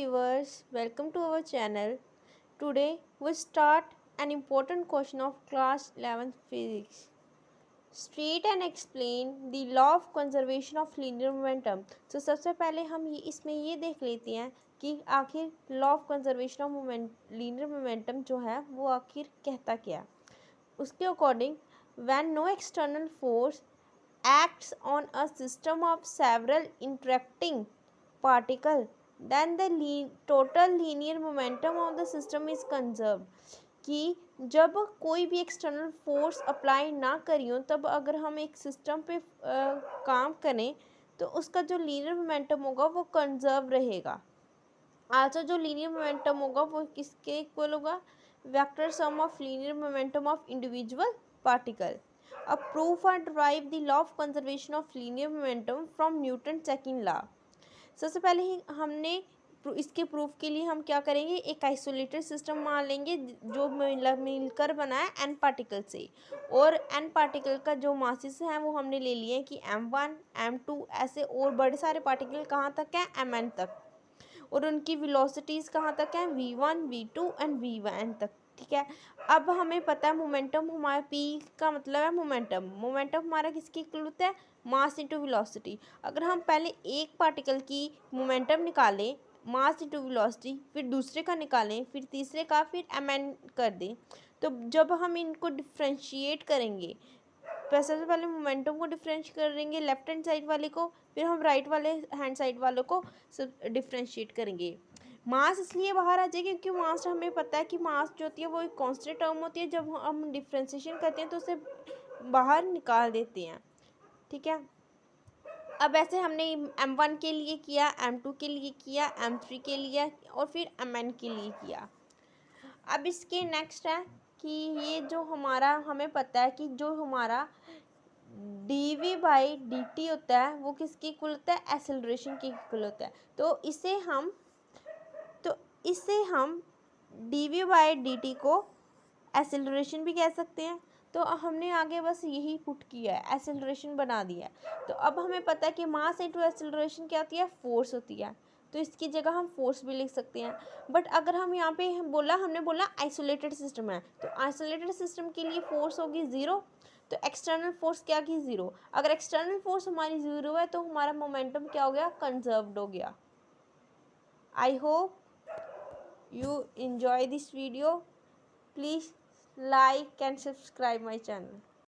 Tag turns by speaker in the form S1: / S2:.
S1: viewers, welcome to our channel. Today we start an important question of class 11th physics. State and explain the law of conservation of linear momentum. तो सबसे पहले हम इसमें ये देख लेते हैं कि आखिर law of conservation of linear momentum जो है वो आखिर कहता क्या। उसके according when no external force acts on a system of several interacting particles, then the total linear momentum of the system is conserved. कि जब कोई भी एक्सटर्नल फोर्स अप्लाई ना करी हो तब अगर हम एक सिस्टम पे काम करें तो उसका जो लीनियर मोमेंटम होगा वो कंजर्व रहेगा। आल्सो जो लीनियर मोमेंटम होगा वो किसके इक्वल होगा, vector sum of linear momentum of individual particle. A proof or derive the law of conservation of linear momentum from Newton's second law। सबसे पहले ही हमने इसके प्रूफ के लिए हम क्या करेंगे, एक आइसोलेटेड सिस्टम मान लेंगे जो मिलकर बना है एन पार्टिकल से, और एन पार्टिकल का जो मासेस हैं वो हमने ले लिए हैं कि m1 m2 ऐसे, और बड़े सारे पार्टिकल कहाँ तक हैं, mn तक, और उनकी वेलोसिटीज़ कहाँ तक हैं, v1 v2 एंड v1 तक। ठीक है, अब हमें पता है मोमेंटम हमारा p का मतलब है मोमेंटम। मोमेंटम हमारा किसकी इक्वल होता है, मास इंटू वेलोसिटी। अगर हम पहले एक पार्टिकल की मोमेंटम निकालें, मास इंटू वेलोसिटी, फिर दूसरे का निकालें, फिर तीसरे का, फिर mn कर दें, तो जब हम इनको डिफ्रेंशिएट करेंगे, सबसे पहले मोमेंटम को डिफरेंशिएट करेंगे लेफ्ट हैंड साइड वाले को, फिर हम राइट वाले हैंड साइड वालों को सब डिफरेंशिएट करेंगे। मास इसलिए बाहर आ जाएगी क्योंकि मास हमें पता है कि मास जो होती है वो एक कांस्टेंट टर्म होती है, जब हम डिफरेंशिएशन करते हैं तो उसे बाहर निकाल देते हैं। ठीक है, अब ऐसे हमने m1 के लिए किया, m2 के लिए किया, m3 के लिए और फिर mn के लिए किया। अब इसके नेक्स्ट है कि ये जो हमारा हमें पता है कि जो हमारा dv/dt होता है वो किसकी इक्वल होता है, एक्सेलरेशन की इक्वल होता है। तो इसे हम dv/dt को एक्सेलरेशन भी कह सकते हैं। तो हमने आगे बस यही पुट किया है, एक्सेलरेशन बना दिया है। तो अब हमें पता है कि मास इंटू एक्सेलरेशन क्या होती है, फोर्स होती है, तो इसकी जगह हम फोर्स भी लिख सकते हैं। बट अगर हम यहाँ पे हमने बोला आइसोलेटेड सिस्टम है, तो आइसोलेटेड सिस्टम के लिए फोर्स होगी ज़ीरो, तो एक्सटर्नल फोर्स क्या की, ज़ीरो। अगर एक्सटर्नल फोर्स हमारी ज़ीरो है तो हमारा मोमेंटम क्या हो गया, कंजर्व्ड हो गया। I hope you enjoy this video. Please like and subscribe my channel.